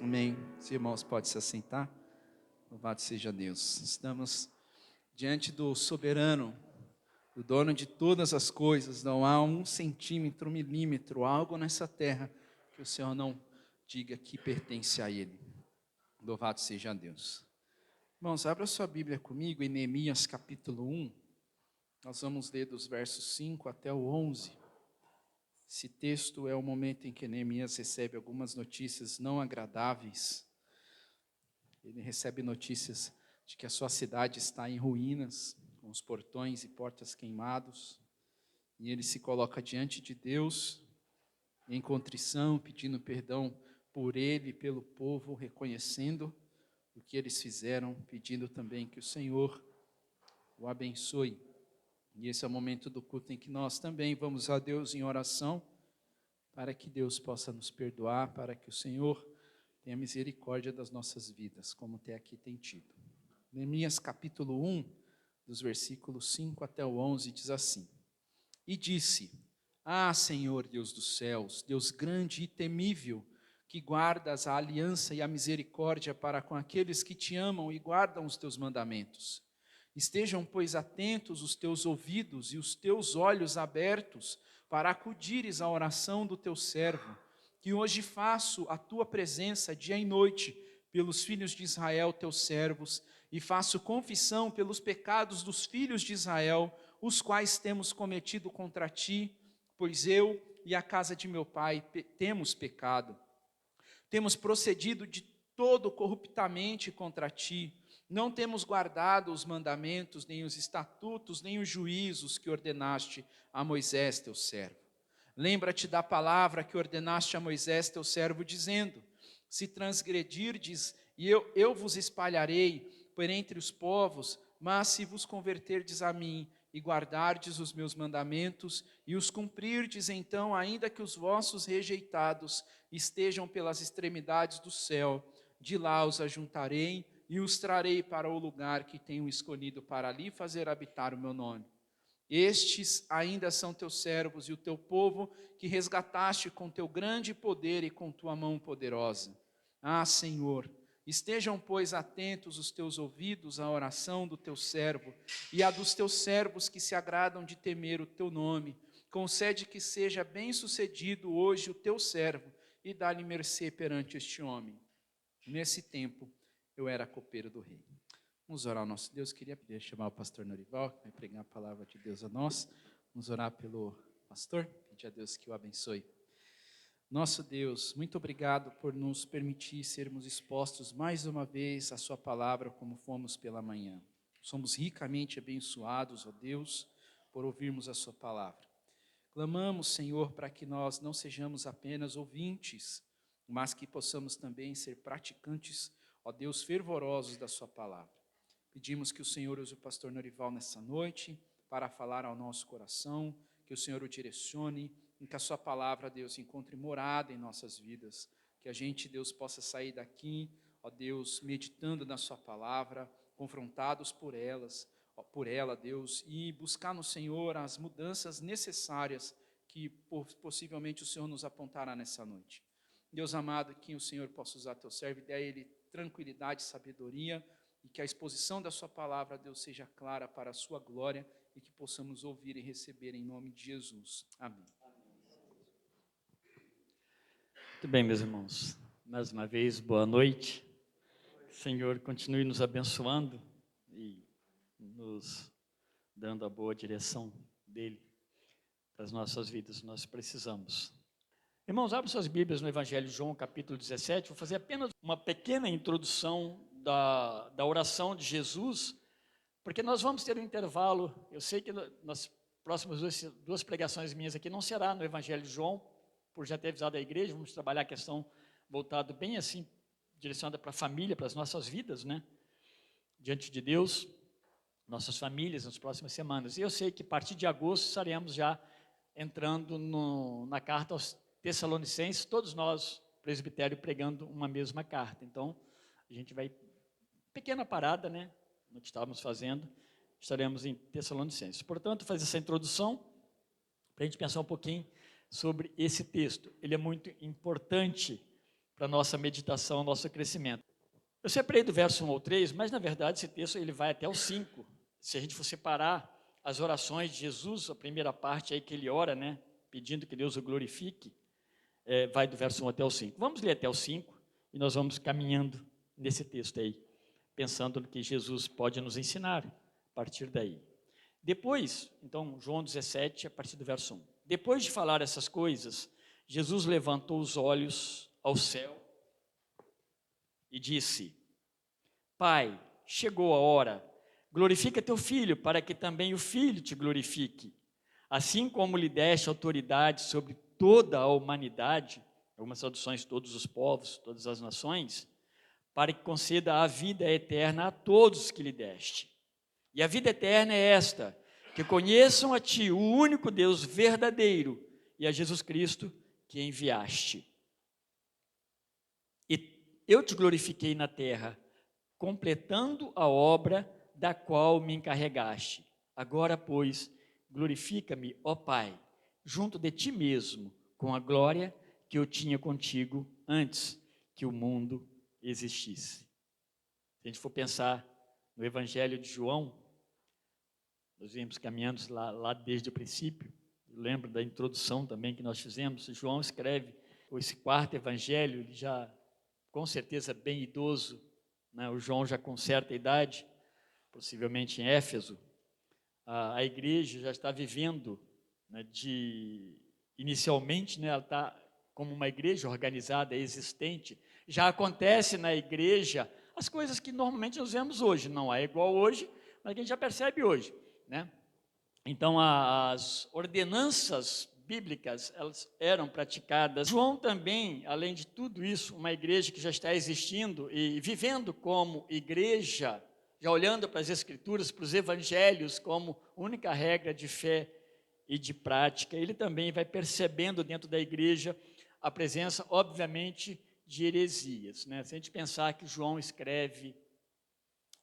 Amém. Os irmãos podem se assentar. Louvado seja Deus. Estamos diante do soberano, do dono de todas as coisas. Não há 1 centímetro, 1 milímetro, algo nessa terra que o Senhor não diga que pertence a Ele. Louvado seja Deus. Irmãos, abra sua Bíblia comigo em Neemias capítulo 1. Nós vamos ler dos versos 5 até o 11. Esse texto é o momento em que Neemias recebe algumas notícias não agradáveis. Ele recebe notícias de que a sua cidade está em ruínas, com os portões e portas queimados. E ele se coloca diante de Deus, em contrição, pedindo perdão por ele e pelo povo, reconhecendo o que eles fizeram, pedindo também que o Senhor o abençoe. E esse é o momento do culto em que nós também vamos a Deus em oração, para que Deus possa nos perdoar, para que o Senhor tenha misericórdia das nossas vidas, como até aqui tem tido. Neemias capítulo 1, dos versículos 5 até o 11, diz assim: E disse: Ah, Senhor Deus dos céus, Deus grande e temível, que guardas a aliança e a misericórdia para com aqueles que te amam e guardam os teus mandamentos. Estejam, pois, atentos os teus ouvidos e os teus olhos abertos para acudires à oração do teu servo, que hoje faço a tua presença dia e noite pelos filhos de Israel, teus servos, e faço confissão pelos pecados dos filhos de Israel, os quais temos cometido contra ti, pois eu e a casa de meu pai temos pecado. Temos procedido de todo corruptamente contra ti, não temos guardado os mandamentos, nem os estatutos, nem os juízos que ordenaste a Moisés, teu servo. Lembra-te da palavra que ordenaste a Moisés, teu servo, dizendo: Se transgredirdes, eu vos espalharei por entre os povos, mas se vos converterdes a mim e guardardes os meus mandamentos e os cumprirdes, então, ainda que os vossos rejeitados estejam pelas extremidades do céu, de lá os ajuntarei e os trarei para o lugar que tenho escolhido para ali fazer habitar o meu nome. Estes ainda são teus servos e o teu povo que resgataste com teu grande poder e com tua mão poderosa. Ah, Senhor, estejam, pois, atentos os teus ouvidos à oração do teu servo e à dos teus servos que se agradam de temer o teu nome. Concede que seja bem-sucedido hoje o teu servo e dá-lhe mercê perante este homem. Nesse tempo, eu era copeiro do rei. Vamos orar ao nosso Deus. Queria chamar o pastor Norival, que vai pregar a palavra de Deus a nós. Vamos orar pelo pastor, pedir a Deus que o abençoe. Nosso Deus, muito obrigado por nos permitir sermos expostos mais uma vez à sua palavra, como fomos pela manhã. Somos ricamente abençoados, ó Deus, por ouvirmos a sua palavra. Clamamos, Senhor, para que nós não sejamos apenas ouvintes, mas que possamos também ser praticantes, ó Deus, fervorosos da sua palavra. Pedimos que o Senhor use o pastor Norival nessa noite para falar ao nosso coração, que o Senhor o direcione, em que a sua palavra, Deus, encontre morada em nossas vidas, que a gente, Deus, possa sair daqui, ó Deus, meditando na sua palavra, confrontados por ela, Deus, e buscar no Senhor as mudanças necessárias que possivelmente o Senhor nos apontará nessa noite. Deus amado, que o Senhor possa usar teu servo e dê a ele tranquilidade e sabedoria, e que a exposição da sua palavra, Deus, seja clara para a sua glória e que possamos ouvir e receber em nome de Jesus. Amém. Muito bem, meus irmãos. Mais uma vez, boa noite. O Senhor continue nos abençoando e nos dando a boa direção dEle para as nossas vidas. Nós precisamos. Irmãos, abram suas Bíblias no Evangelho de João, capítulo 17. Vou fazer apenas uma pequena introdução da oração de Jesus, porque nós vamos ter um intervalo. Eu sei que nas próximas duas pregações minhas aqui não será no Evangelho de João, por já ter avisado a igreja. Vamos trabalhar a questão voltada bem assim, direcionada para a família, para as nossas vidas, né? Diante de Deus, nossas famílias nas próximas semanas. E eu sei que a partir de agosto estaremos já entrando na carta aos Tessalonicenses, todos nós, presbitério, pregando uma mesma carta. Então, a gente vai, pequena parada, né, no que estávamos fazendo, estaremos em Tessalonicenses. Portanto, fazer essa introdução, para a gente pensar um pouquinho sobre esse texto. Ele é muito importante para a nossa meditação, nosso crescimento. Eu separei do verso 1 ao 3, mas na verdade esse texto ele vai até o 5. Se a gente for separar as orações de Jesus, a primeira parte aí que ele ora, né, pedindo que Deus o glorifique, vai do verso 1 até o 5. Vamos ler até o 5 e nós vamos caminhando nesse texto aí, pensando no que Jesus pode nos ensinar a partir daí. Depois, então, João 17, a partir do verso 1. Depois de falar essas coisas, Jesus levantou os olhos ao céu e disse: Pai, chegou a hora, glorifica teu filho, para que também o filho te glorifique. Assim como lhe deste autoridade sobre toda a humanidade, algumas traduções, todos os povos, todas as nações, para que conceda a vida eterna a todos que lhe deste. E a vida eterna é esta, que conheçam a ti, o único Deus verdadeiro, e a Jesus Cristo que enviaste. E eu te glorifiquei na terra, completando a obra da qual me encarregaste. Agora, pois, glorifica-me, ó Pai, junto de ti mesmo, com a glória que eu tinha contigo antes que o mundo existisse. Se a gente for pensar no Evangelho de João, nós vimos caminhando lá desde o princípio, eu lembro da introdução também que nós fizemos. João escreve esse quarto Evangelho, ele já, com certeza, bem idoso, né? O João já com certa idade, possivelmente em Éfeso, a igreja já está vivendo, né, inicialmente, né, ela está como uma igreja organizada, existente. Já acontece na igreja as coisas que normalmente nós vemos hoje, não é igual hoje, mas que a gente já percebe hoje, né? Então, as ordenanças bíblicas, elas eram praticadas. João também, além de tudo isso, uma igreja que já está existindo e vivendo como igreja, já olhando para as Escrituras, para os Evangelhos como única regra de fé e de prática, ele também vai percebendo dentro da igreja a presença, obviamente, de heresias, né? Se a gente pensar que João escreve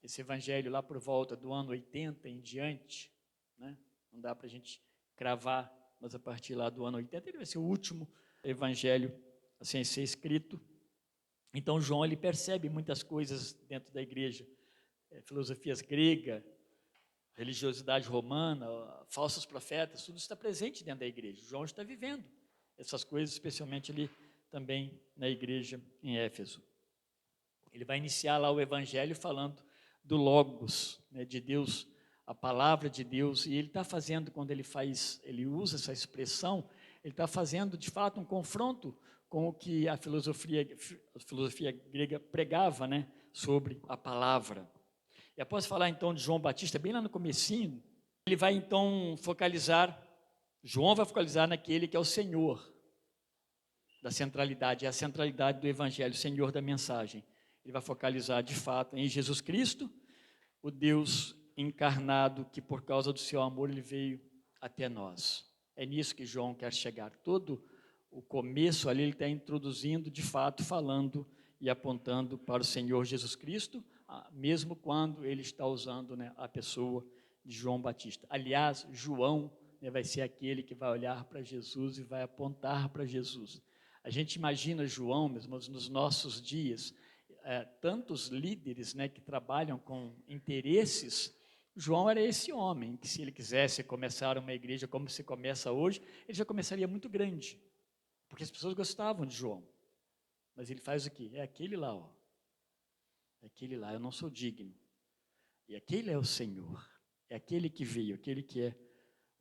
esse Evangelho lá por volta do ano 80 em diante, né? Não dá para a gente cravar, mas a partir lá do ano 80 ele vai ser o último Evangelho assim, a ser escrito. Então João ele percebe muitas coisas dentro da igreja, filosofias grega, religiosidade romana, falsos profetas, tudo está presente dentro da igreja. João está vivendo essas coisas, especialmente ali também na igreja em Éfeso. Ele vai iniciar lá o Evangelho falando do Logos, né, de Deus, a palavra de Deus, e ele está fazendo, quando ele usa essa expressão, ele está fazendo de fato um confronto com o que a filosofia grega pregava, né, sobre a palavra. E após falar então de João Batista, bem lá no comecinho, ele vai então João vai focalizar naquele que é o Senhor da centralidade, é a centralidade do Evangelho, o Senhor da mensagem. Ele vai focalizar de fato em Jesus Cristo, o Deus encarnado que por causa do seu amor ele veio até nós. É nisso que João quer chegar. Todo o começo ali ele está introduzindo, de fato, falando e apontando para o Senhor Jesus Cristo, mesmo quando ele está usando, né, a pessoa de João Batista. Aliás, João, né, vai ser aquele que vai olhar para Jesus e vai apontar para Jesus. A gente imagina João, mesmo nos nossos dias, tantos líderes, né, que trabalham com interesses. João era esse homem que, se ele quisesse começar uma igreja como se começa hoje, ele já começaria muito grande, porque as pessoas gostavam de João. Mas ele faz o quê? É aquele lá, ó. É aquele lá, eu não sou digno. E aquele é o Senhor. É aquele que veio, aquele que é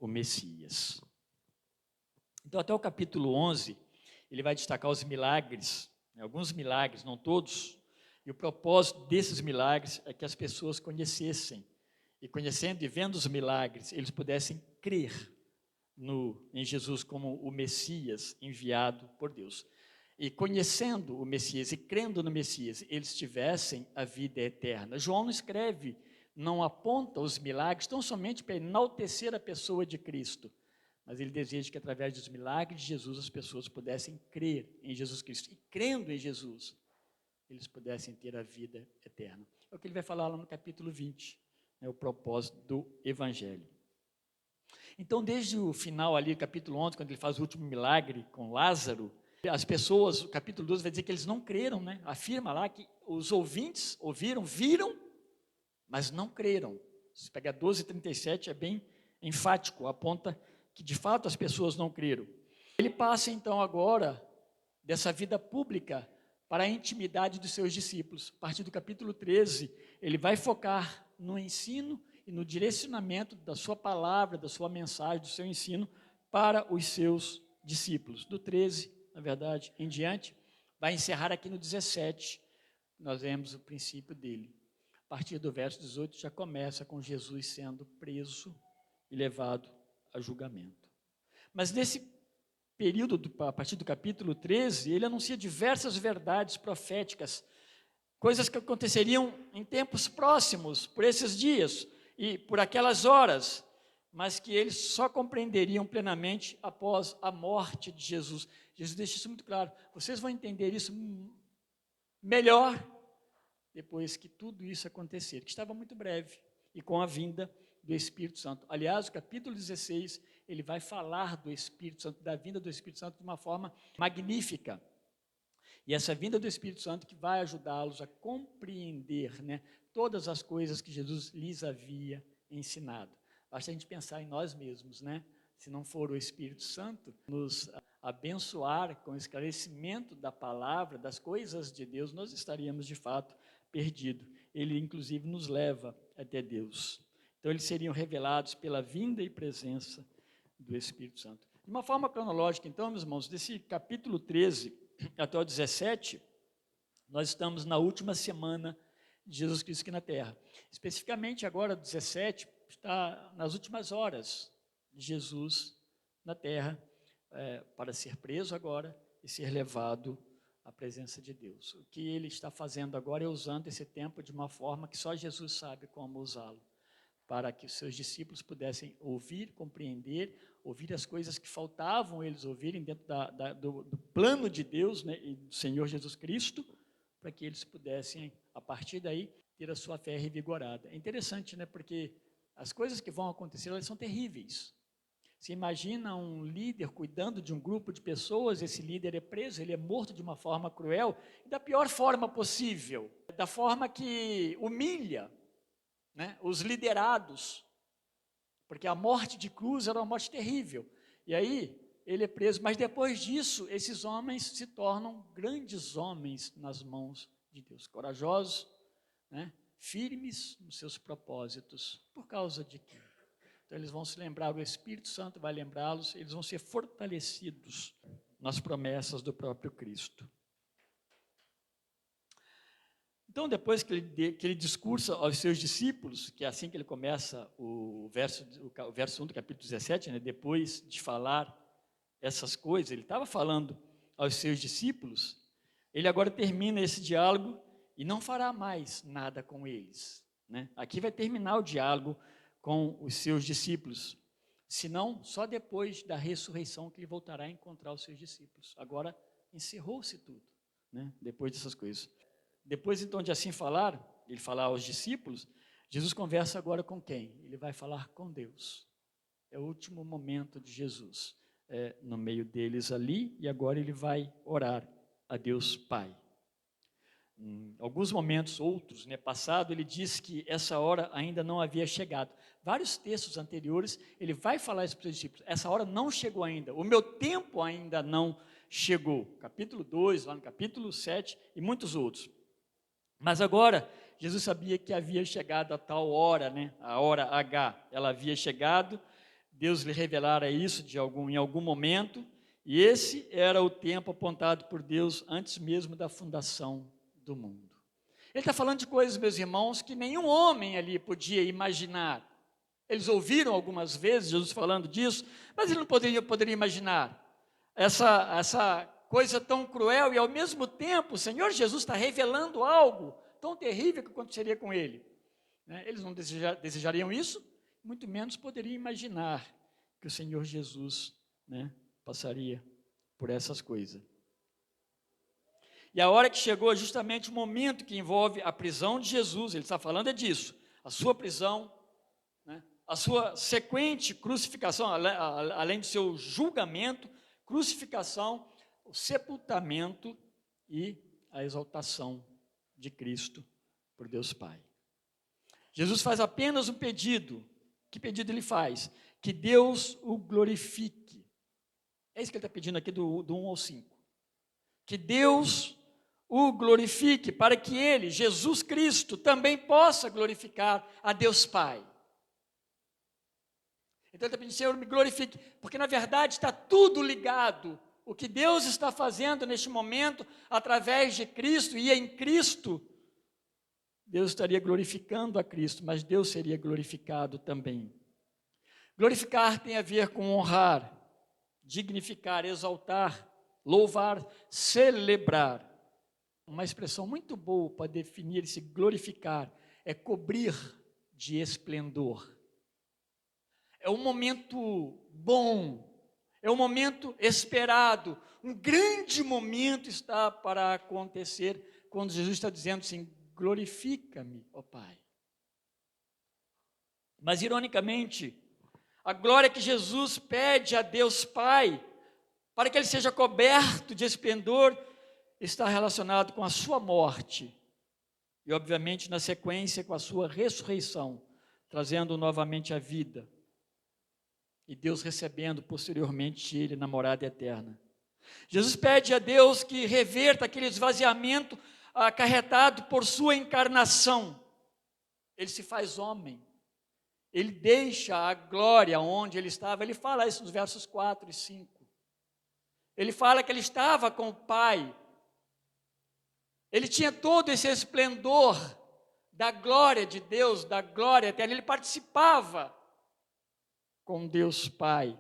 o Messias. Então, até o capítulo 11, ele vai destacar os milagres, né, alguns milagres, não todos. E o propósito desses milagres é que as pessoas conhecessem. E conhecendo e vendo os milagres, eles pudessem crer em Jesus como o Messias enviado por Deus. E conhecendo o Messias e crendo no Messias, eles tivessem a vida eterna. João não escreve, não aponta os milagres tão somente para enaltecer a pessoa de Cristo, mas ele deseja que através dos milagres de Jesus as pessoas pudessem crer em Jesus Cristo. E crendo em Jesus, eles pudessem ter a vida eterna. É o que ele vai falar lá no capítulo 20, né, o propósito do Evangelho. Então, desde o final ali, capítulo 11, quando ele faz o último milagre com Lázaro, As pessoas, o capítulo 12 vai dizer que eles não creram, né? Afirma lá que os ouvintes ouviram, viram, mas não creram. Se pegar 12:37 é bem enfático, aponta que de fato as pessoas não creram. Ele passa então agora dessa vida pública para a intimidade dos seus discípulos. A partir do capítulo 13, ele vai focar no ensino e no direcionamento da sua palavra, da sua mensagem, do seu ensino para os seus discípulos. Do 13, na verdade, em diante, vai encerrar aqui no 17, nós vemos o princípio dele. A partir do verso 18 já começa com Jesus sendo preso e levado a julgamento. Mas nesse período, a partir do capítulo 13, ele anuncia diversas verdades proféticas, coisas que aconteceriam em tempos próximos, por esses dias e por aquelas horas, mas que eles só compreenderiam plenamente após a morte de Jesus. Jesus deixa isso muito claro. Vocês vão entender isso melhor depois que tudo isso acontecer, que estava muito breve, e com a vinda do Espírito Santo. Aliás, o capítulo 16, ele vai falar do Espírito Santo, da vinda do Espírito Santo de uma forma magnífica. E essa vinda do Espírito Santo que vai ajudá-los a compreender, né, todas as coisas que Jesus lhes havia ensinado. Basta a gente pensar em nós mesmos, né? Se não for o Espírito Santo nos abençoar com o esclarecimento da palavra, das coisas de Deus, nós estaríamos de fato perdidos. Ele, inclusive, nos leva até Deus. Então, eles seriam revelados pela vinda e presença do Espírito Santo. De uma forma cronológica, então, meus irmãos, desse capítulo 13 até o 17, nós estamos na última semana de Jesus Cristo aqui na Terra. Especificamente agora, 17, está nas últimas horas de Jesus na Terra, para ser preso agora e ser levado à presença de Deus. O que ele está fazendo agora é usando esse tempo de uma forma que só Jesus sabe como usá-lo, para que os seus discípulos pudessem ouvir, compreender, ouvir as coisas que faltavam eles ouvirem dentro do plano de Deus, né, e do Senhor Jesus Cristo, para que eles pudessem, a partir daí, ter a sua fé revigorada. É interessante, né, porque as coisas que vão acontecer, elas são terríveis. Você imagina um líder cuidando de um grupo de pessoas, esse líder é preso, ele é morto de uma forma cruel, e da pior forma possível, da forma que humilha, né, os liderados, porque a morte de cruz era uma morte terrível. E aí, ele é preso, mas depois disso, esses homens se tornam grandes homens nas mãos de Deus, corajosos, né, firmes nos seus propósitos. Por causa de quê? Então, eles vão se lembrar, o Espírito Santo vai lembrá-los, eles vão ser fortalecidos nas promessas do próprio Cristo. Então, depois que ele discursa aos seus discípulos, que é assim que ele começa o verso 1 do capítulo 17, né, depois de falar essas coisas, ele estava falando aos seus discípulos, ele agora termina esse diálogo e não fará mais nada com eles, né? Aqui vai terminar o diálogo com os seus discípulos, senão só depois da ressurreição que ele voltará a encontrar os seus discípulos. Agora encerrou-se tudo, né, depois dessas coisas. Depois, então, de assim falar, ele falar aos discípulos, Jesus conversa agora com quem? Ele vai falar com Deus. É o último momento de Jesus, no meio deles ali, e agora ele vai orar a Deus Pai. Em alguns momentos outros, né, passado, ele diz que essa hora ainda não havia chegado. Vários textos anteriores, ele vai falar isso para os discípulos. Essa hora não chegou ainda, o meu tempo ainda não chegou. Capítulo 2, lá no capítulo 7 e muitos outros. Mas agora, Jesus sabia que havia chegado a tal hora, né, a hora H, ela havia chegado, Deus lhe revelara isso em algum momento, e esse era o tempo apontado por Deus antes mesmo da fundação do mundo. Ele está falando de coisas, meus irmãos, que nenhum homem ali podia imaginar. Eles ouviram algumas vezes Jesus falando disso, mas ele não poderia imaginar essa coisa tão cruel, e ao mesmo tempo o Senhor Jesus está revelando algo tão terrível que aconteceria com ele. Eles não desejariam isso, muito menos poderiam imaginar que o Senhor Jesus, né, passaria por essas coisas. E a hora que chegou é justamente o momento que envolve a prisão de Jesus, ele está falando disso, a sua prisão, né, a sua sequente crucificação, além do seu julgamento, crucificação, o sepultamento e a exaltação de Cristo por Deus Pai. Jesus faz apenas um pedido. Que pedido ele faz? Que Deus o glorifique. É isso que ele está pedindo aqui do 1 ao 5. Que Deus o glorifique, para que ele, Jesus Cristo, também possa glorificar a Deus Pai. Então ele está pedindo, Senhor, me glorifique, porque na verdade está tudo ligado. O que Deus está fazendo neste momento, através de Cristo e em Cristo, Deus estaria glorificando a Cristo, mas Deus seria glorificado também. Glorificar tem a ver com honrar, dignificar, exaltar, louvar, celebrar. Uma expressão muito boa para definir esse glorificar é cobrir de esplendor. É um momento bom, é um momento esperado, um grande momento está para acontecer quando Jesus está dizendo assim, glorifica-me, ó Pai. Mas, ironicamente, a glória que Jesus pede a Deus Pai, para que ele seja coberto de esplendor, está relacionado com a sua morte e, obviamente, na sequência, com a sua ressurreição, trazendo novamente a vida e Deus recebendo posteriormente ele na morada eterna. Jesus pede a Deus que reverta aquele esvaziamento acarretado por sua encarnação. Ele se faz homem, ele deixa a glória onde ele estava. Ele fala isso nos versos 4 e 5. Ele fala que ele estava com o Pai. Ele tinha todo esse esplendor da glória de Deus, da glória eterna. Ele participava com Deus Pai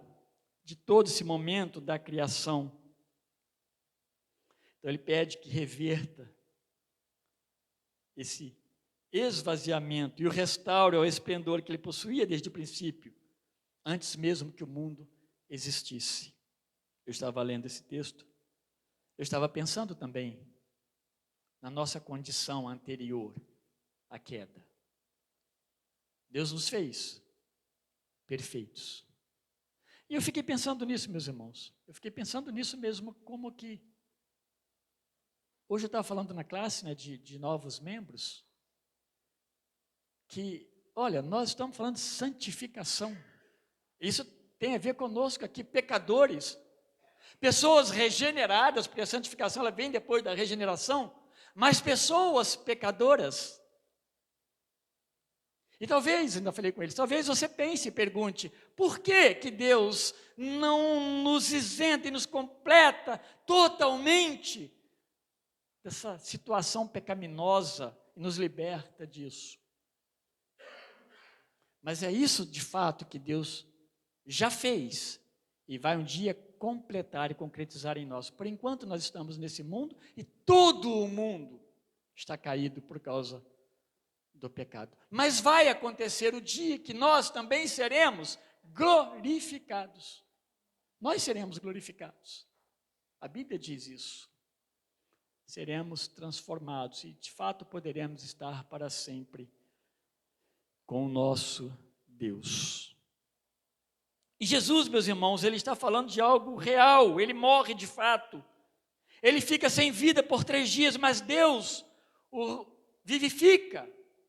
de todo esse momento da criação. Então ele pede que reverta esse esvaziamento e o restaure ao esplendor que ele possuía desde o princípio, antes mesmo que o mundo existisse. Eu estava lendo esse texto, eu estava pensando também na nossa condição anterior à queda. Deus nos fez perfeitos. E eu fiquei pensando nisso, meus irmãos. Eu fiquei pensando nisso mesmo, como que... Hoje eu estava falando na classe, né, de novos membros, que, olha, nós estamos falando de santificação. Isso tem a ver conosco aqui, pecadores. Pessoas regeneradas, porque a santificação ela vem depois da regeneração, mas pessoas pecadoras. E talvez, ainda falei com eles, talvez você pense e pergunte, por que que Deus não nos isenta e nos completa totalmente dessa situação pecaminosa e nos liberta disso? Mas é isso de fato que Deus já fez e vai um dia completar e concretizar em nós. Por enquanto nós estamos nesse mundo e todo o mundo está caído por causa do pecado. Mas vai acontecer o dia que nós também seremos glorificados. Nós seremos glorificados. A Bíblia diz isso. Seremos transformados e de fato poderemos estar para sempre com o nosso Deus. E Jesus, meus irmãos, ele está falando de algo real, ele morre de fato. Ele fica sem vida por 3 dias, mas Deus o vivifica,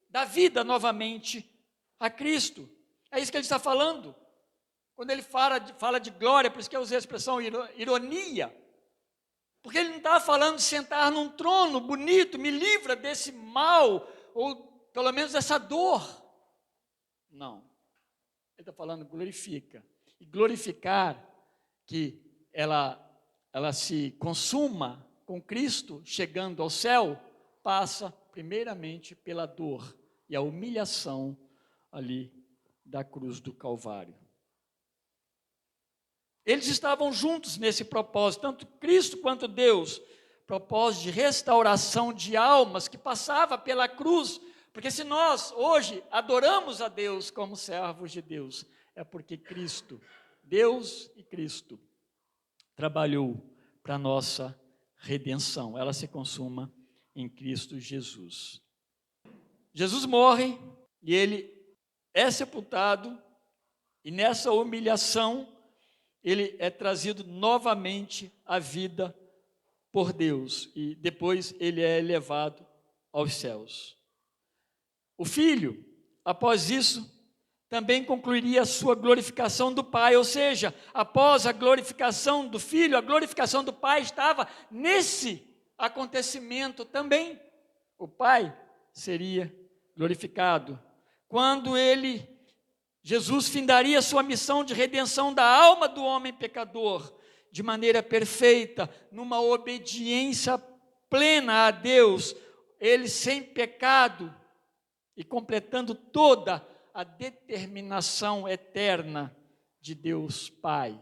dá vida novamente a Cristo. É isso que ele está falando. Quando ele fala de glória, por isso que eu usei a expressão ironia, porque ele não está falando de sentar num trono bonito, me livra desse mal, ou pelo menos dessa dor. Não. Ele está falando glorifica. E glorificar, que ela se consuma com Cristo, chegando ao céu, passa primeiramente pela dor e a humilhação ali da cruz do Calvário. Eles estavam juntos nesse propósito, tanto Cristo quanto Deus, propósito de restauração de almas que passava pela cruz, porque se nós hoje adoramos a Deus como servos de Deus, é porque Cristo, Deus e Cristo, trabalhou para a nossa redenção. Ela se consuma em Cristo Jesus. Jesus morre e ele é sepultado, e nessa humilhação ele é trazido novamente à vida por Deus e depois ele é elevado aos céus. O Filho, após isso, também concluiria a sua glorificação do Pai, ou seja, após a glorificação do Filho, a glorificação do Pai estava nesse acontecimento também. O Pai seria glorificado quando Jesus findaria sua missão de redenção da alma do homem pecador, de maneira perfeita, numa obediência plena a Deus, ele sem pecado e completando toda a determinação eterna de Deus Pai.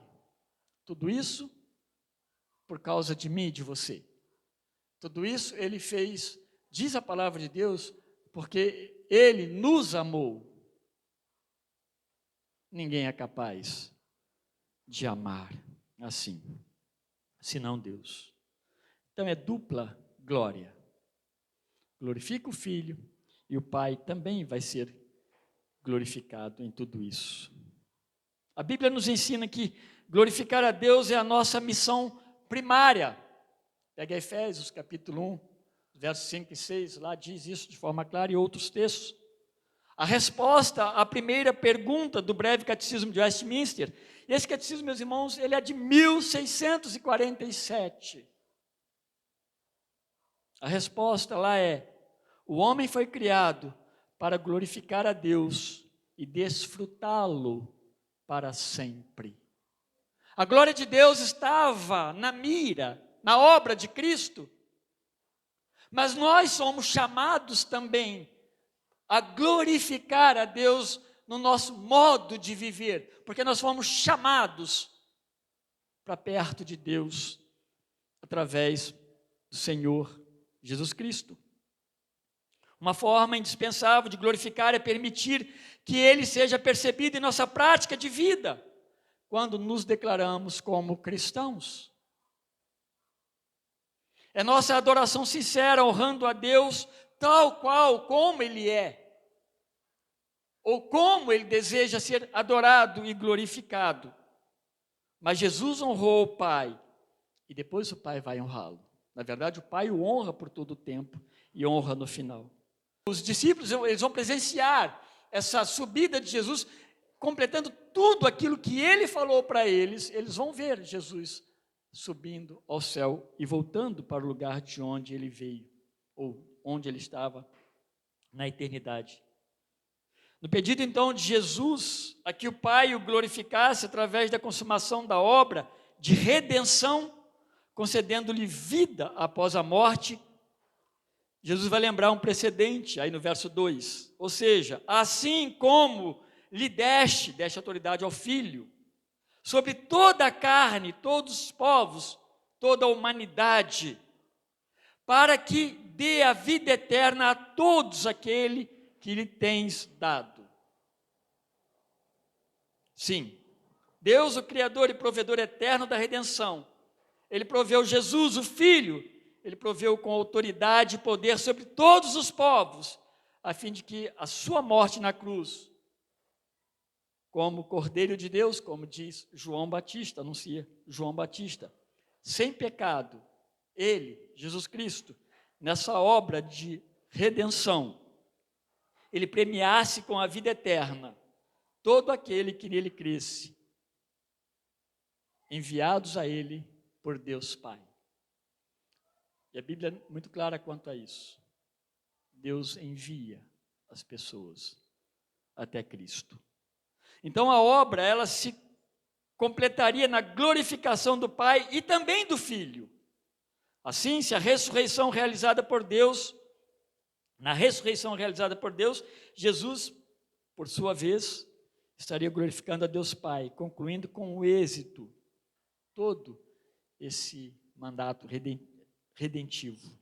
Tudo isso por causa de mim e de você. Tudo isso ele fez, diz a palavra de Deus, porque ele nos amou. Ninguém é capaz de amar assim, senão Deus. Então é dupla glória. Glorifica o Filho e o Pai também vai ser glorificado em tudo isso. A Bíblia nos ensina que glorificar a Deus é a nossa missão primária. Pega Efésios capítulo 1, versos 5 e 6, lá diz isso de forma clara, e outros textos. A resposta à primeira pergunta do breve catecismo de Westminster, e esse catecismo, meus irmãos, ele é de 1647. A resposta lá é: o homem foi criado para glorificar a Deus e desfrutá-lo para sempre. A glória de Deus estava na mira, na obra de Cristo, mas nós somos chamados também a glorificar a Deus no nosso modo de viver, porque nós fomos chamados para perto de Deus através do Senhor Jesus Cristo. Uma forma indispensável de glorificar é permitir que Ele seja percebido em nossa prática de vida, quando nos declaramos como cristãos. É nossa adoração sincera, honrando a Deus tal qual como Ele é, ou como Ele deseja ser adorado e glorificado. Mas Jesus honrou o Pai, e depois o Pai vai honrá-lo. Na verdade, o Pai o honra por todo o tempo, e honra no final. Os discípulos, eles vão presenciar essa subida de Jesus, completando tudo aquilo que Ele falou para eles. Eles vão ver Jesus subindo ao céu e voltando para o lugar de onde Ele veio, ou onde Ele estava na eternidade. No pedido então de Jesus, a que o Pai o glorificasse através da consumação da obra de redenção, concedendo-lhe vida após a morte, Jesus vai lembrar um precedente aí no verso 2, ou seja, assim como lhe deste autoridade ao Filho, sobre toda a carne, todos os povos, toda a humanidade, para que dê a vida eterna a todos aquele que lhe tens dado. Sim, Deus, o Criador e provedor eterno da redenção, Ele proveu Jesus, o Filho, Ele proveu com autoridade e poder sobre todos os povos, a fim de que a sua morte na cruz, como Cordeiro de Deus, como diz João Batista, anuncia João Batista, sem pecado, Ele, Jesus Cristo, nessa obra de redenção, Ele premiasse com a vida eterna todo aquele que nele cresce, enviados a Ele por Deus Pai. E a Bíblia é muito clara quanto a isso. Deus envia as pessoas até Cristo. Então a obra, ela se completaria na glorificação do Pai e também do Filho. Assim, se a ressurreição realizada por Deus, na ressurreição realizada por Deus, Jesus, por sua vez, estaria glorificando a Deus Pai, concluindo com o êxito todo esse mandato redentivo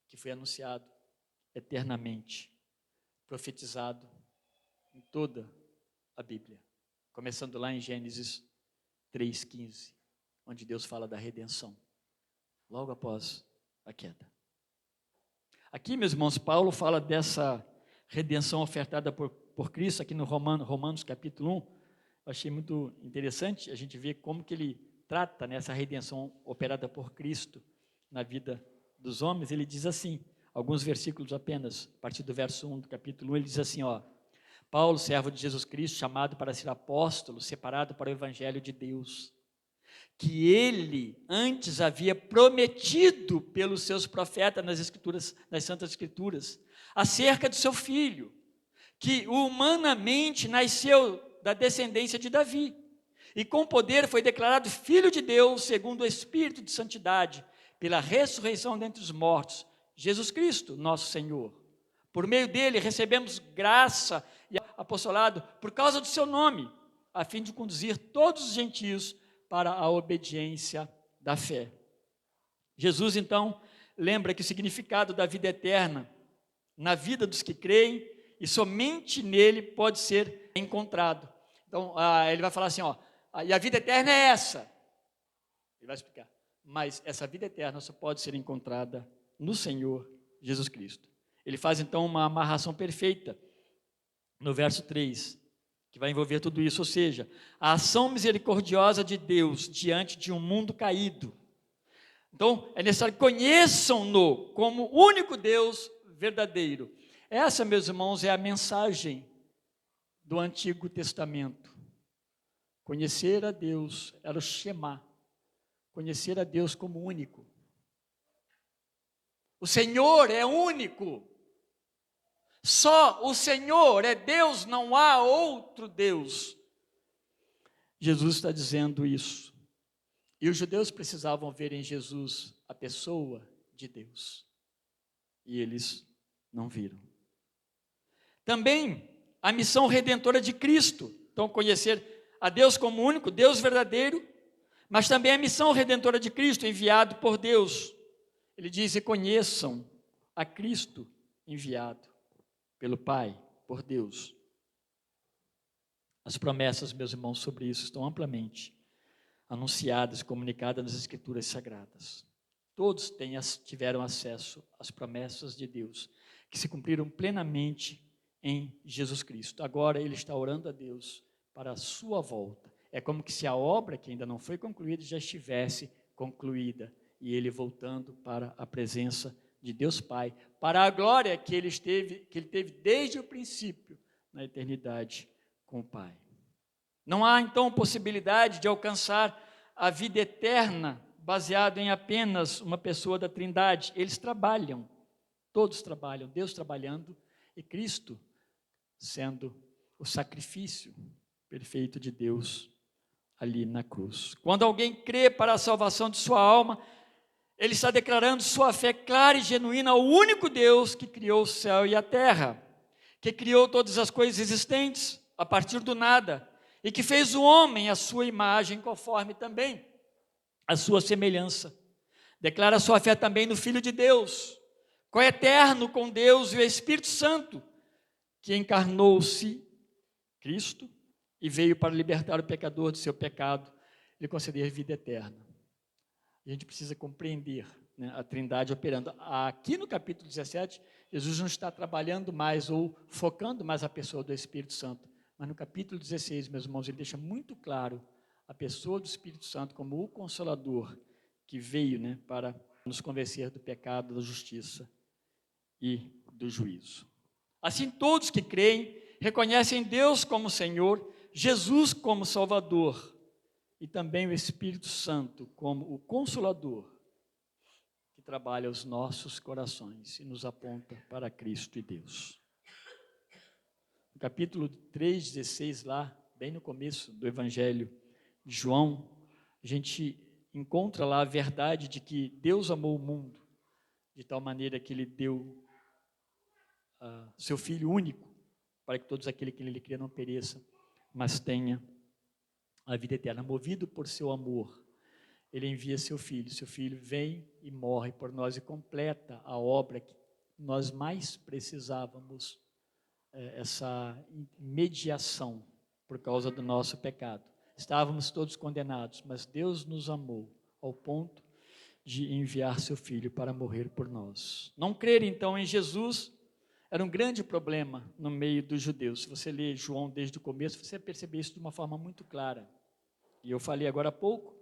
que foi anunciado eternamente, profetizado em toda a Bíblia, começando lá em Gênesis 3,15, onde Deus fala da redenção, logo após a queda. Aqui, meus irmãos, Paulo fala dessa redenção ofertada por Cristo, aqui no Romanos capítulo 1, eu achei muito interessante a gente ver como que ele trata nessa redenção operada por Cristo na vida dos homens, ele diz assim, alguns versículos apenas, a partir do verso 1 do capítulo 1, ele diz assim, Paulo, servo de Jesus Cristo, chamado para ser apóstolo, separado para o evangelho de Deus, que ele antes havia prometido pelos seus profetas nas Escrituras, nas Santas Escrituras, acerca do seu filho, que humanamente nasceu da descendência de Davi, e com poder foi declarado Filho de Deus, segundo o Espírito de Santidade, pela ressurreição dentre os mortos, Jesus Cristo, nosso Senhor. Por meio dele recebemos graça e apostolado por causa do seu nome, a fim de conduzir todos os gentios para a obediência da fé. Jesus, então, lembra que o significado da vida eterna na vida dos que creem e somente nele pode ser encontrado. Então, ele vai falar assim, e a vida eterna é essa. Ele vai explicar. Mas essa vida eterna só pode ser encontrada no Senhor Jesus Cristo. Ele faz, então, uma amarração perfeita no verso 3, que vai envolver tudo isso, ou seja, a ação misericordiosa de Deus diante de um mundo caído. Então, é necessário que conheçam-no como o único Deus verdadeiro. Essa, meus irmãos, é a mensagem do Antigo Testamento. Conhecer a Deus era o Shema, conhecer a Deus como único. O Senhor é único. Só o Senhor é Deus, não há outro Deus. Jesus está dizendo isso. E os judeus precisavam ver em Jesus a pessoa de Deus. E eles não viram. Também a missão redentora de Cristo. Então, conhecer a Deus como único, Deus verdadeiro, mas também a missão redentora de Cristo, enviado por Deus. Ele diz, e conheçam a Cristo enviado pelo Pai, por Deus. As promessas, meus irmãos, sobre isso estão amplamente anunciadas, comunicadas nas Escrituras Sagradas. Todos tiveram acesso às promessas de Deus, que se cumpriram plenamente em Jesus Cristo. Agora ele está orando a Deus para a sua volta. É como que se a obra que ainda não foi concluída já estivesse concluída, e ele voltando para a presença de Deus Pai, para a glória que ele teve desde o princípio, na eternidade com o Pai. Não há, então, possibilidade de alcançar a vida eterna baseado em apenas uma pessoa da Trindade. Eles trabalham, todos trabalham, Deus trabalhando e Cristo sendo o sacrifício perfeito de Deus ali na cruz. Quando alguém crê para a salvação de sua alma, ele está declarando sua fé clara e genuína ao único Deus que criou o céu e a terra, que criou todas as coisas existentes a partir do nada, e que fez o homem à sua imagem, conforme também a sua semelhança. Declara sua fé também no Filho de Deus, coeterno com Deus e o Espírito Santo, que encarnou-se, Cristo, e veio para libertar o pecador do seu pecado e lhe conceder vida eterna. A gente precisa compreender, né, a Trindade operando. Aqui no capítulo 17, Jesus não está trabalhando mais ou focando mais a pessoa do Espírito Santo, mas no capítulo 16, meus irmãos, ele deixa muito claro a pessoa do Espírito Santo como o Consolador que veio, né, para nos convencer do pecado, da justiça e do juízo. Assim, todos que creem reconhecem Deus como Senhor, Jesus como Salvador e também o Espírito Santo como o Consolador que trabalha os nossos corações e nos aponta para Cristo e Deus. No capítulo 3:16, lá, bem no começo do Evangelho de João, a gente encontra lá a verdade de que Deus amou o mundo de tal maneira que Ele deu seu Filho único, para que todos aqueles que nele crê não pereçam, mas tenha a vida eterna. Movido por seu amor, Ele envia seu Filho vem e morre por nós e completa a obra que nós mais precisávamos, essa mediação por causa do nosso pecado. Estávamos todos condenados, mas Deus nos amou ao ponto de enviar seu Filho para morrer por nós. Não crer então em Jesus era um grande problema no meio dos judeus. Se você ler João desde o começo, você vai perceber isso de uma forma muito clara. E eu falei agora há pouco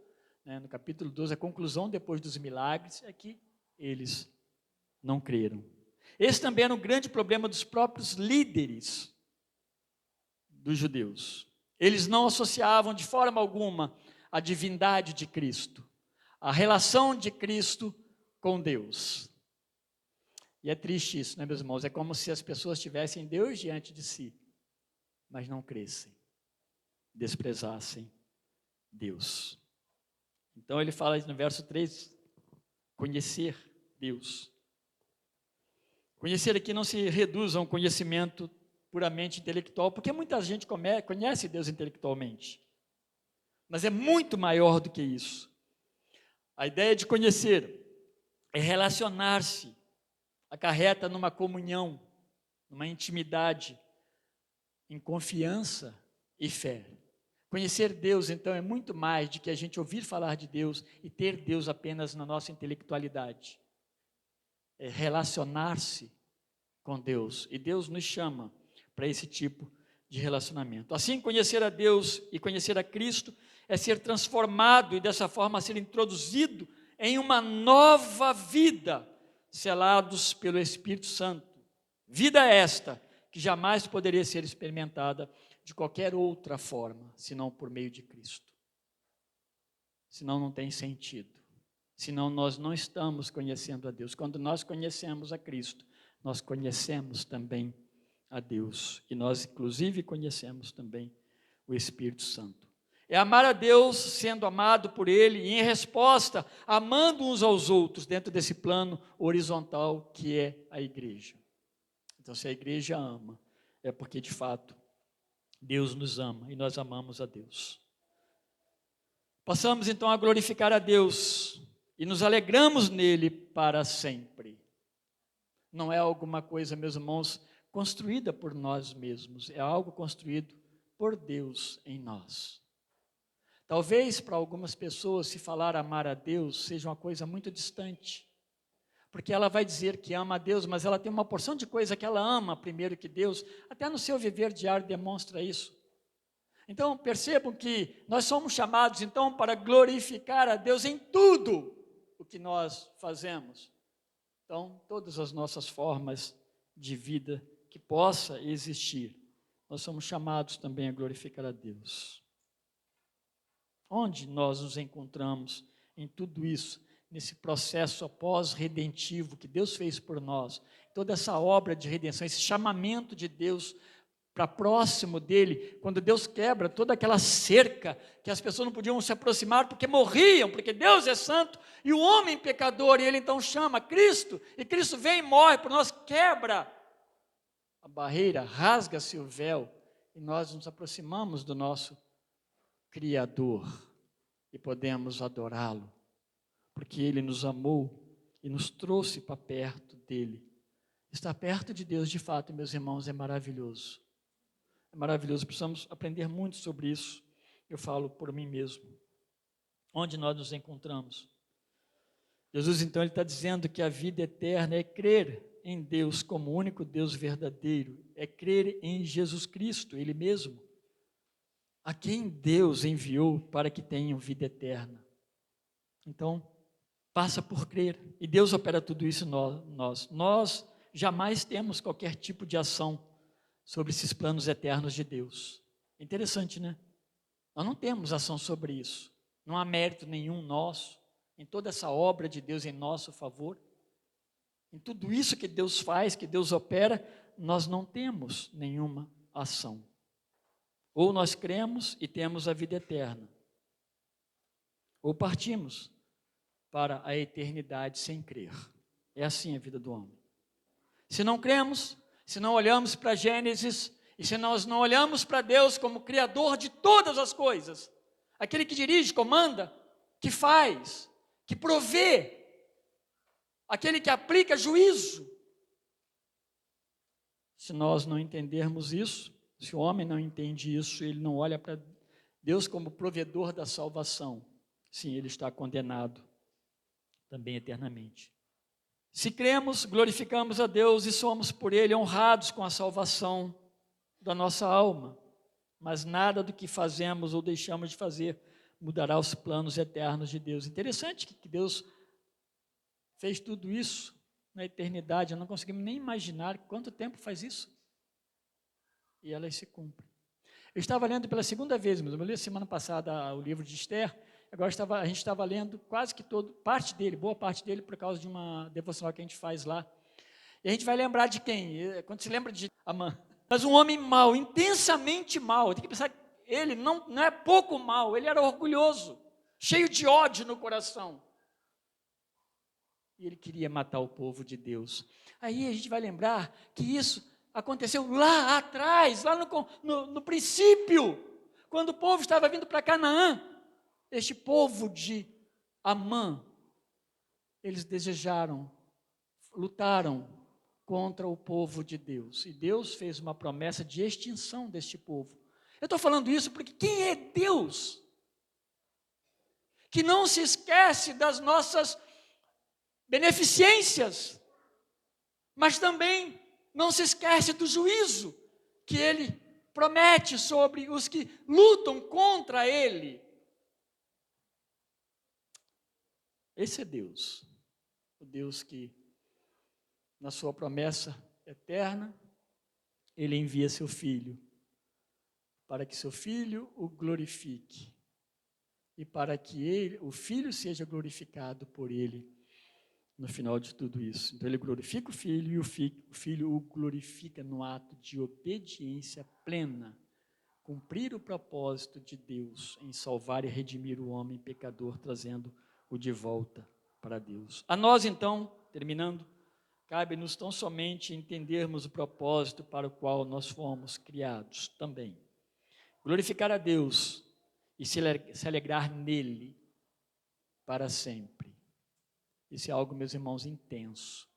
né, no capítulo 12, a conclusão depois dos milagres é que eles não creram. Esse também era um grande problema dos próprios líderes dos judeus. Eles não associavam de forma alguma a divindade de Cristo, a relação de Cristo com Deus. E é triste isso, né, meus irmãos? É como se as pessoas tivessem Deus diante de si, mas não crescem, desprezassem Deus. Então ele fala no verso 3, conhecer Deus. Conhecer aqui não se reduz a um conhecimento puramente intelectual, porque muita gente conhece Deus intelectualmente, mas é muito maior do que isso. A ideia de conhecer é relacionar-se, acarreta numa comunhão, numa intimidade, em confiança e fé. Conhecer Deus, então, é muito mais do que a gente ouvir falar de Deus e ter Deus apenas na nossa intelectualidade. É relacionar-se com Deus, e Deus nos chama para esse tipo de relacionamento. Assim, conhecer a Deus e conhecer a Cristo é ser transformado e dessa forma ser introduzido em uma nova vida, selados pelo Espírito Santo. Vida esta que jamais poderia ser experimentada de qualquer outra forma, senão por meio de Cristo. Senão não tem sentido. Senão nós não estamos conhecendo a Deus. Quando nós conhecemos a Cristo, nós conhecemos também a Deus. E nós, inclusive, conhecemos também o Espírito Santo. É amar a Deus sendo amado por Ele e, em resposta, amando uns aos outros dentro desse plano horizontal que é a igreja. Então, se a igreja ama, é porque, de fato, Deus nos ama e nós amamos a Deus. Passamos, então, a glorificar a Deus e nos alegramos nele para sempre. Não é alguma coisa, meus irmãos, construída por nós mesmos, é algo construído por Deus em nós. Talvez para algumas pessoas, se falar amar a Deus, seja uma coisa muito distante, porque ela vai dizer que ama a Deus, mas ela tem uma porção de coisa que ela ama primeiro que Deus, até no seu viver diário demonstra isso. Então percebam que nós somos chamados então para glorificar a Deus em tudo o que nós fazemos. Então, todas as nossas formas de vida que possa existir, nós somos chamados também a glorificar a Deus. Onde nós nos encontramos em tudo isso, nesse processo pós-redentivo que Deus fez por nós, toda essa obra de redenção, esse chamamento de Deus para próximo dele, quando Deus quebra toda aquela cerca que as pessoas não podiam se aproximar porque morriam, porque Deus é santo e o homem pecador, e ele então chama Cristo, e Cristo vem e morre por nós, quebra a barreira, rasga-se o véu, e nós nos aproximamos do nosso Criador e podemos adorá-lo, porque ele nos amou e nos trouxe para perto dele. Estar perto de Deus, de fato, meus irmãos, é maravilhoso. É maravilhoso, precisamos aprender muito sobre isso. Eu falo por mim mesmo. Onde nós nos encontramos? Jesus, então, ele está dizendo que a vida eterna é crer em Deus como o único Deus verdadeiro, é crer em Jesus Cristo, Ele mesmo, a quem Deus enviou para que tenham vida eterna. Então, passa por crer, e Deus opera tudo isso em nós. Nós jamais temos qualquer tipo de ação sobre esses planos eternos de Deus. Interessante, né? Nós não temos ação sobre isso, não há mérito nenhum nosso, em toda essa obra de Deus em nosso favor, em tudo isso que Deus faz, que Deus opera, nós não temos nenhuma ação. Ou nós cremos e temos a vida eterna, ou partimos para a eternidade sem crer. É assim a vida do homem. Se não cremos, se não olhamos para Gênesis, e se nós não olhamos para Deus como Criador de todas as coisas, aquele que dirige, comanda, que faz, que provê, aquele que aplica juízo. Se nós não entendermos isso, se o homem não entende isso, ele não olha para Deus como provedor da salvação, sim, ele está condenado também eternamente. Se cremos, glorificamos a Deus e somos por Ele honrados com a salvação da nossa alma, mas nada do que fazemos ou deixamos de fazer mudará os planos eternos de Deus. Interessante que Deus fez tudo isso na eternidade, não conseguimos nem imaginar quanto tempo faz isso. E elas se cumprem. Eu estava lendo pela segunda vez, mas eu li semana passada o livro de Esther, agora a gente estava lendo quase que boa parte dele, por causa de uma devocional que a gente faz lá. E a gente vai lembrar de quem? Quando se lembra de Amã. Mas um homem mau, intensamente mau, tem que pensar que ele não é pouco mau, ele era orgulhoso, cheio de ódio no coração. E ele queria matar o povo de Deus. Aí a gente vai lembrar que isso aconteceu lá atrás, lá no princípio, quando o povo estava vindo para Canaã. Este povo de Amã, eles lutaram contra o povo de Deus. E Deus fez uma promessa de extinção deste povo. Eu estou falando isso porque quem é Deus? Que não se esquece das nossas beneficências, mas também não se esquece do juízo que Ele promete sobre os que lutam contra Ele. Esse é Deus, o Deus que, na sua promessa eterna, Ele envia seu Filho, para que seu Filho o glorifique, e para que o Filho seja glorificado por Ele, no final de tudo isso. Então ele glorifica o Filho e o Filho o glorifica no ato de obediência plena, cumprir o propósito de Deus em salvar e redimir o homem pecador, trazendo-o de volta para Deus. A nós então, terminando, cabe-nos tão somente entendermos o propósito para o qual nós fomos criados também. Glorificar a Deus e se alegrar nele para sempre. Isso é algo, meus irmãos, intenso.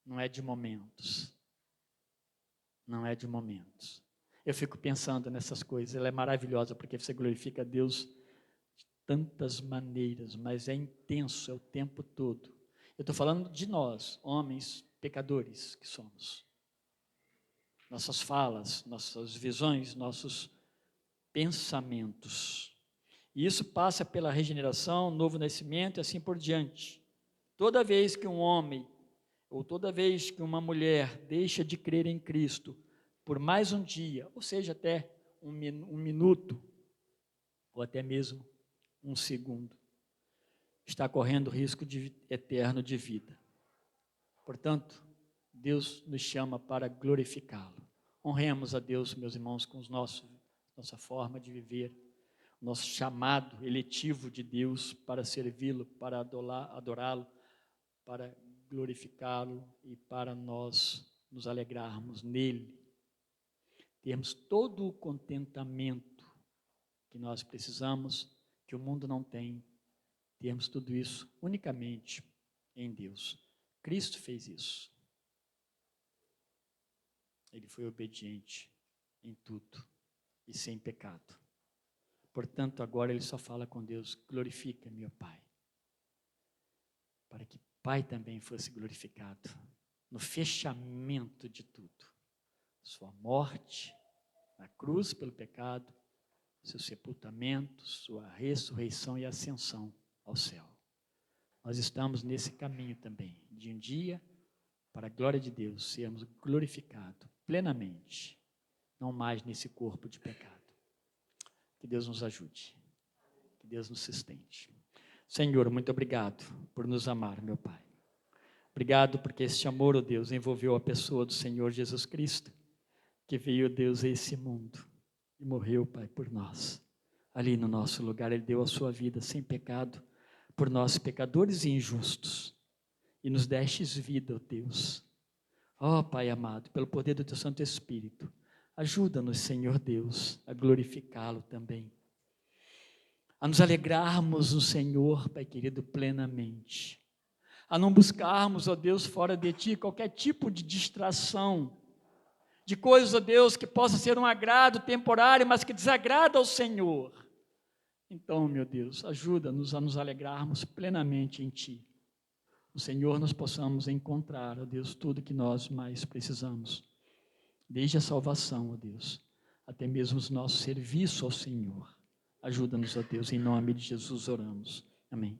Não é de momentos. Não é de momentos. Eu fico pensando nessas coisas. Ela é maravilhosa porque você glorifica a Deus de tantas maneiras, mas é intenso, é o tempo todo. Eu estou falando de nós, homens pecadores que somos. Nossas falas, nossas visões, nossos pensamentos. E isso passa pela regeneração, novo nascimento e assim por diante. Toda vez que um homem, ou toda vez que uma mulher deixa de crer em Cristo, por mais um dia, ou seja, até um minuto, ou até mesmo um segundo, está correndo risco eterno de vida. Portanto, Deus nos chama para glorificá-lo. Honremos a Deus, meus irmãos, com nossa forma de viver, nosso chamado eletivo de Deus para servi-lo, para adorá-lo, para glorificá-lo e para nós nos alegrarmos nele. Termos todo o contentamento que nós precisamos, que o mundo não tem. Termos tudo isso unicamente em Deus. Cristo fez isso. Ele foi obediente em tudo e sem pecado. Portanto, agora ele só fala com Deus: glorifica-me, ó Pai, para que Pai também fosse glorificado no fechamento de tudo. Sua morte na cruz pelo pecado, seu sepultamento, sua ressurreição e ascensão ao céu. Nós estamos nesse caminho também, de um dia, para a glória de Deus, sermos glorificados plenamente, não mais nesse corpo de pecado. Que Deus nos ajude, que Deus nos sustente. Senhor, muito obrigado por nos amar, meu Pai. Obrigado porque este amor, ó Deus, envolveu a pessoa do Senhor Jesus Cristo, que veio, Deus, a esse mundo e morreu, Pai, por nós. Ali no nosso lugar, Ele deu a sua vida sem pecado, por nós pecadores e injustos, e nos destes vida, ó Deus. Ó Pai amado, pelo poder do Teu Santo Espírito, ajuda-nos, Senhor Deus, a glorificá-lo também, a nos alegrarmos no Senhor, Pai querido, plenamente, a não buscarmos, ó Deus, fora de Ti, qualquer tipo de distração, de coisas, ó Deus, que possa ser um agrado temporário, mas que desagrada ao Senhor. Então, meu Deus, ajuda-nos a nos alegrarmos plenamente em Ti. No Senhor nós possamos encontrar, ó Deus, tudo que nós mais precisamos, desde a salvação, ó Deus, até mesmo o nosso serviço ao Senhor, Ajuda-nos, ó Deus, em nome de Jesus oramos. Amém.